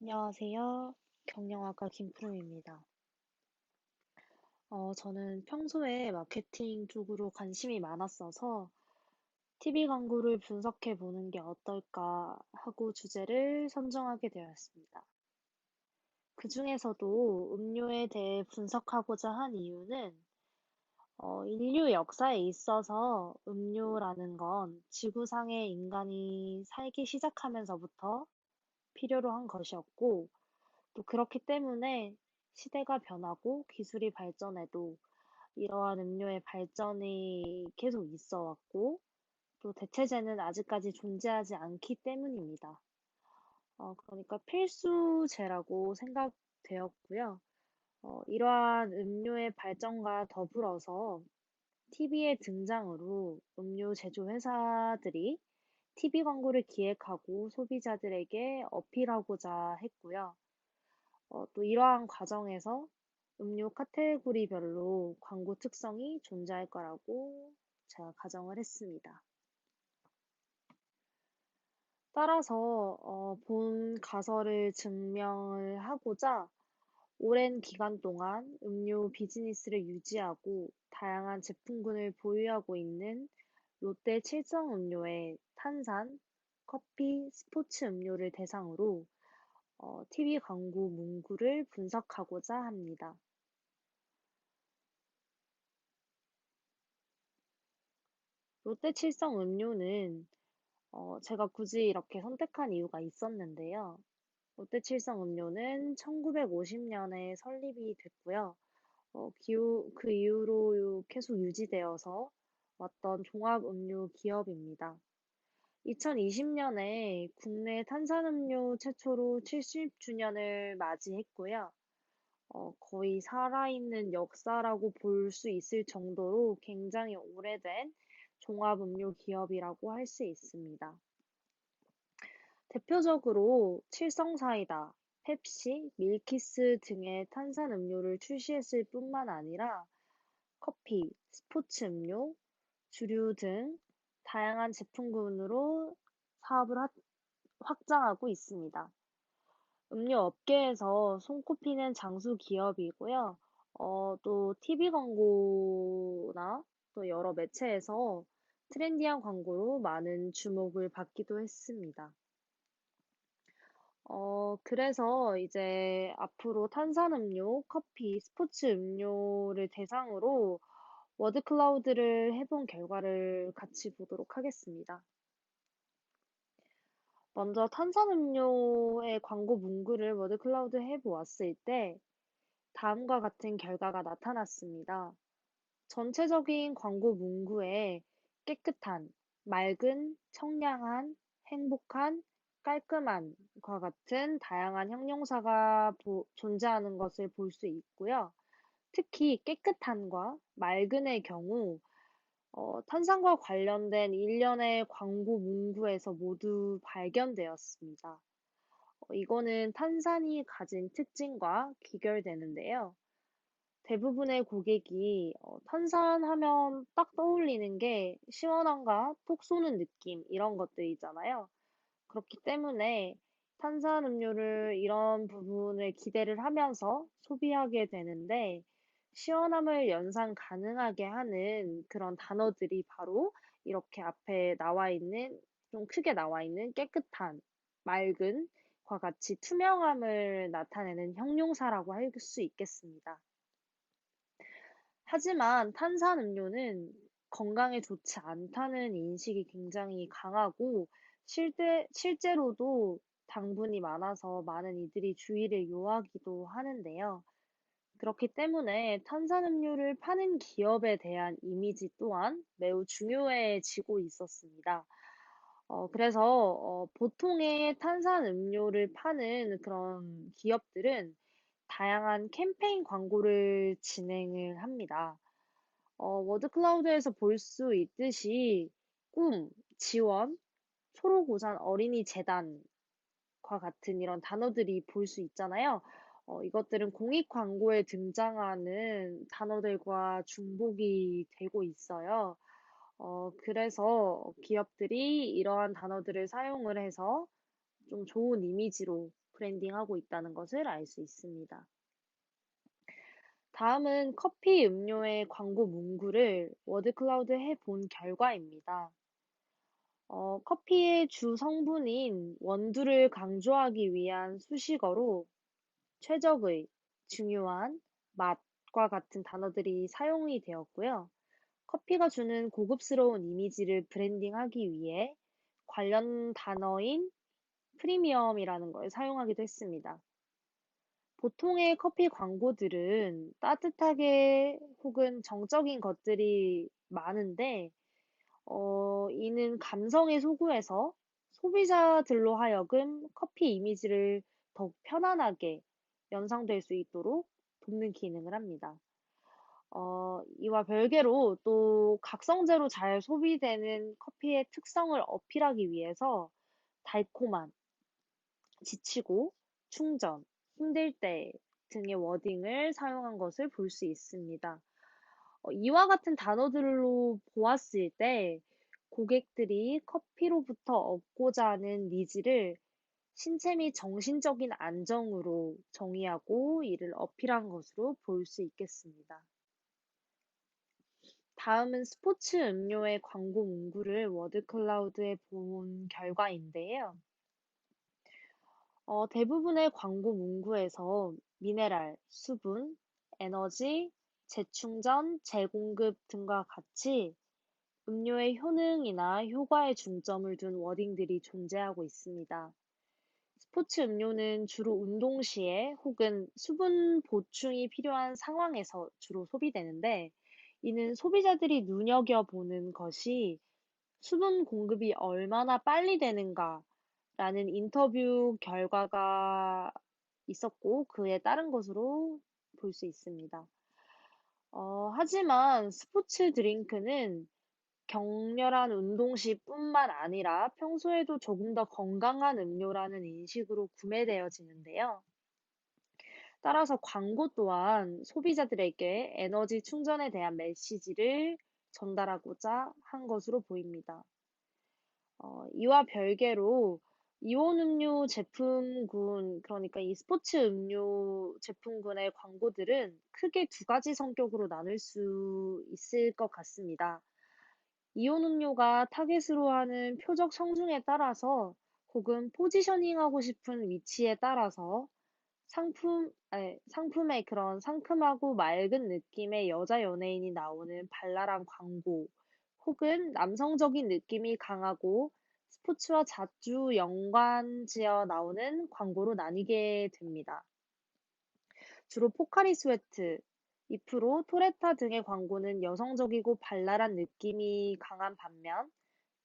안녕하세요. 경영학과 김프로입니다. 저는 평소에 마케팅 쪽으로 관심이 많았어서 TV 광고를 분석해 보는 게 어떨까 하고 주제를 선정하게 되었습니다. 그중에서도 음료에 대해 분석하고자 한 이유는 인류 역사에 있어서 음료라는 건 지구상의 인간이 살기 시작하면서부터 필요로 한 것이었고, 또 그렇기 때문에 시대가 변하고 기술이 발전해도 이러한 음료의 발전이 계속 있어 왔고, 또 대체제는 아직까지 존재하지 않기 때문입니다. 그러니까 필수제라고 생각되었고요. 이러한 음료의 발전과 더불어서 TV의 등장으로 음료 제조 회사들이 TV 광고를 기획하고 소비자들에게 어필하고자 했고요. 또 이러한 과정에서 음료 카테고리별로 광고 특성이 존재할 거라고 제가 가정을 했습니다. 따라서 본 가설을 증명을 하고자 오랜 기간 동안 음료 비즈니스를 유지하고 다양한 제품군을 보유하고 있는 롯데 칠성음료의 탄산, 커피, 스포츠 음료를 대상으로 TV 광고 문구를 분석하고자 합니다. 롯데 칠성 음료는 제가 굳이 이렇게 선택한 이유가 있었는데요. 롯데 칠성 음료는 1950년에 설립이 됐고요. 그 이후로 계속 유지되어서 왔던 종합 음료 기업입니다. 2020년에 국내 탄산음료 최초로 70주년을 맞이했고요. 거의 살아있는 역사라고 볼 수 있을 정도로 굉장히 오래된 종합음료 기업이라고 할 수 있습니다. 대표적으로 칠성사이다, 펩시, 밀키스 등의 탄산음료를 출시했을 뿐만 아니라 커피, 스포츠 음료, 주류 등 다양한 제품군으로 사업을 확장하고 있습니다. 음료 업계에서 손꼽히는 장수 기업이고요. 또 TV 광고나 또 여러 매체에서 트렌디한 광고로 많은 주목을 받기도 했습니다. 그래서 이제 앞으로 탄산음료, 커피, 스포츠 음료를 대상으로 워드 클라우드를 해본 결과를 같이 보도록 하겠습니다. 먼저 탄산음료의 광고 문구를 워드 클라우드 해보았을 때 다음과 같은 결과가 나타났습니다. 전체적인 광고 문구에 깨끗한, 맑은, 청량한, 행복한, 깔끔한과 같은 다양한 형용사가 존재하는 것을 볼 수 있고요. 특히 깨끗한과 맑은의 경우 탄산과 관련된 일련의 광고 문구에서 모두 발견되었습니다. 이거는 탄산이 가진 특징과 귀결되는데요. 대부분의 고객이 탄산하면 딱 떠올리는 게 시원함과 톡 쏘는 느낌 이런 것들이잖아요. 그렇기 때문에 탄산음료를 이런 부분을 기대를 하면서 소비하게 되는데 시원함을 연상 가능하게 하는 그런 단어들이 바로 이렇게 앞에 나와 있는 좀 크게 나와 있는 깨끗한, 맑은 과 같이 투명함을 나타내는 형용사라고 할 수 있겠습니다. 하지만 탄산음료는 건강에 좋지 않다는 인식이 굉장히 강하고 실제로도 당분이 많아서 많은 이들이 주의를 요하기도 하는데요. 그렇기 때문에 탄산음료를 파는 기업에 대한 이미지 또한 매우 중요해지고 있었습니다. 그래서 보통의 탄산음료를 파는 그런 기업들은 다양한 캠페인 광고를 진행을 합니다. 워드클라우드에서 볼 수 있듯이 꿈, 지원, 초록우산 어린이 재단과 같은 이런 단어들이 볼 수 있잖아요. 이것들은 공익 광고에 등장하는 단어들과 중복이 되고 있어요. 그래서 기업들이 이러한 단어들을 사용을 해서 좀 좋은 이미지로 브랜딩하고 있다는 것을 알 수 있습니다. 다음은 커피 음료의 광고 문구를 워드클라우드 해본 결과입니다. 커피의 주 성분인 원두를 강조하기 위한 수식어로 최적의, 중요한, 맛과 같은 단어들이 사용이 되었고요. 커피가 주는 고급스러운 이미지를 브랜딩하기 위해 관련 단어인 프리미엄이라는 걸 사용하기도 했습니다. 보통의 커피 광고들은 따뜻하게 혹은 정적인 것들이 많은데, 이는 감성에 소구해서 소비자들로 하여금 커피 이미지를 더욱 편안하게 연상될 수 있도록 돕는 기능을 합니다. 이와 별개로 또 각성제로 잘 소비되는 커피의 특성을 어필하기 위해서 달콤한, 지치고, 충전, 힘들 때 등의 워딩을 사용한 것을 볼 수 있습니다. 이와 같은 단어들로 보았을 때 고객들이 커피로부터 얻고자 하는 니즈를 신체 및 정신적인 안정으로 정의하고 이를 어필한 것으로 볼 수 있겠습니다. 다음은 스포츠 음료의 광고 문구를 워드클라우드에 본 결과인데요. 대부분의 광고 문구에서 미네랄, 수분, 에너지, 재충전, 재공급 등과 같이 음료의 효능이나 효과에 중점을 둔 워딩들이 존재하고 있습니다. 스포츠 음료는 주로 운동 시에 혹은 수분 보충이 필요한 상황에서 주로 소비되는데, 이는 소비자들이 눈여겨보는 것이 수분 공급이 얼마나 빨리 되는가라는 인터뷰 결과가 있었고, 그에 따른 것으로 볼 수 있습니다. 하지만 스포츠 드링크는 격렬한 운동 시뿐만 아니라 평소에도 조금 더 건강한 음료라는 인식으로 구매되어지는데요. 따라서 광고 또한 소비자들에게 에너지 충전에 대한 메시지를 전달하고자 한 것으로 보입니다. 이와 별개로 이온 음료 제품군, 그러니까 이 스포츠 음료 제품군의 광고들은 크게 두 가지 성격으로 나눌 수 있을 것 같습니다. 이온 음료가 타겟으로 하는 표적 성중에 따라서 혹은 포지셔닝하고 싶은 위치에 따라서 상품의 그런 상큼하고 맑은 느낌의 여자 연예인이 나오는 발랄한 광고, 혹은 남성적인 느낌이 강하고 스포츠와 자주 연관지어 나오는 광고로 나뉘게 됩니다. 주로 포카리 스웨트, 이프로, 토레타 등의 광고는 여성적이고 발랄한 느낌이 강한 반면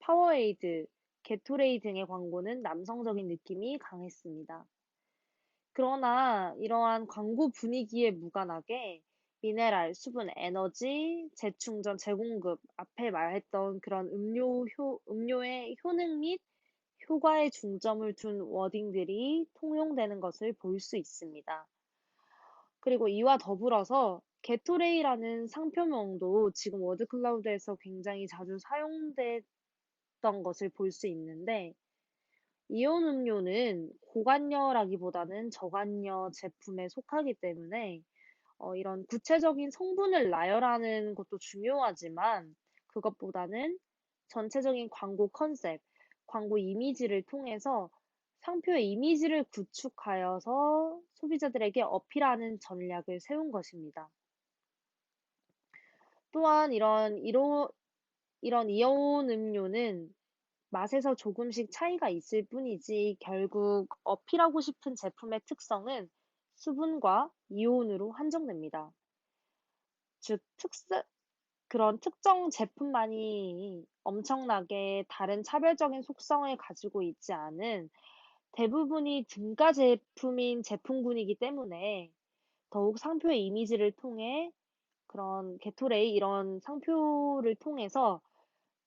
파워에이드, 게토레이 등의 광고는 남성적인 느낌이 강했습니다. 그러나 이러한 광고 분위기에 무관하게 미네랄, 수분, 에너지, 재충전, 재공급, 앞에 말했던 그런 음료의 효능 및 효과에 중점을 둔 워딩들이 통용되는 것을 볼 수 있습니다. 그리고 이와 더불어서 게토레이라는 상표명도 지금 워드클라우드에서 굉장히 자주 사용됐던 것을 볼 수 있는데, 이온 음료는 고관여라기보다는 저관여 제품에 속하기 때문에 이런 구체적인 성분을 나열하는 것도 중요하지만, 그것보다는 전체적인 광고 컨셉, 광고 이미지를 통해서 상표의 이미지를 구축하여서 소비자들에게 어필하는 전략을 세운 것입니다. 또한 이런 이온 음료는 맛에서 조금씩 차이가 있을 뿐이지 결국 어필하고 싶은 제품의 특성은 수분과 이온으로 한정됩니다. 즉, 그런 특정 제품만이 엄청나게 다른 차별적인 속성을 가지고 있지 않은 대부분이 등가 제품인 제품군이기 때문에 더욱 상표의 이미지를 통해 그런 게토레이 이런 상표를 통해서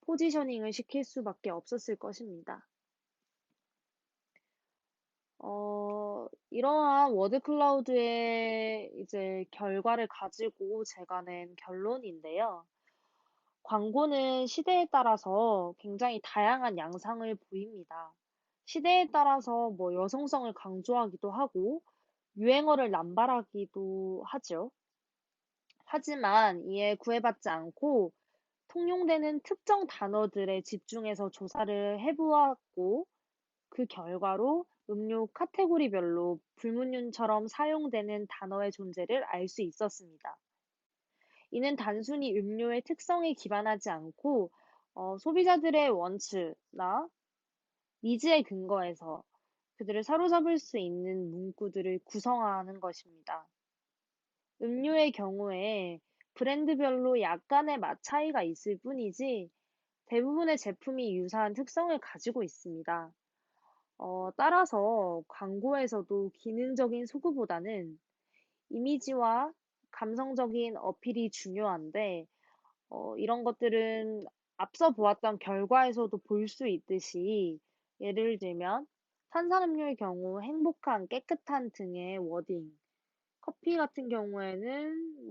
포지셔닝을 시킬 수밖에 없었을 것입니다. 이러한 워드클라우드의 이제 결과를 가지고 제가 낸 결론인데요. 광고는 시대에 따라서 굉장히 다양한 양상을 보입니다. 시대에 따라서 여성성을 강조하기도 하고 유행어를 남발하기도 하죠. 하지만 이에 구애받지 않고 통용되는 특정 단어들에 집중해서 조사를 해보았고 그 결과로 음료 카테고리별로 불문율처럼 사용되는 단어의 존재를 알 수 있었습니다. 이는 단순히 음료의 특성에 기반하지 않고 소비자들의 원츠나 니즈에 근거해서 그들을 사로잡을 수 있는 문구들을 구성하는 것입니다. 음료의 경우에 브랜드별로 약간의 맛 차이가 있을 뿐이지 대부분의 제품이 유사한 특성을 가지고 있습니다. 따라서 광고에서도 기능적인 소구보다는 이미지와 감성적인 어필이 중요한데, 이런 것들은 앞서 보았던 결과에서도 볼 수 있듯이, 예를 들면, 탄산음료의 경우 행복한, 깨끗한 등의 워딩, 커피 같은 경우에는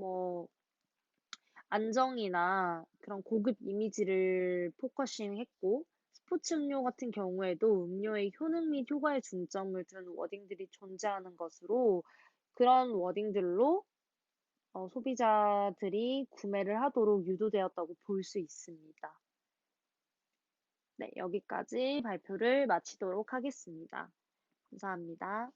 안정이나 그런 고급 이미지를 포커싱 했고, 스포츠 음료 같은 경우에도 음료의 효능 및 효과에 중점을 둔 워딩들이 존재하는 것으로 그런 워딩들로 소비자들이 구매를 하도록 유도되었다고 볼 수 있습니다. 네, 여기까지 발표를 마치도록 하겠습니다. 감사합니다.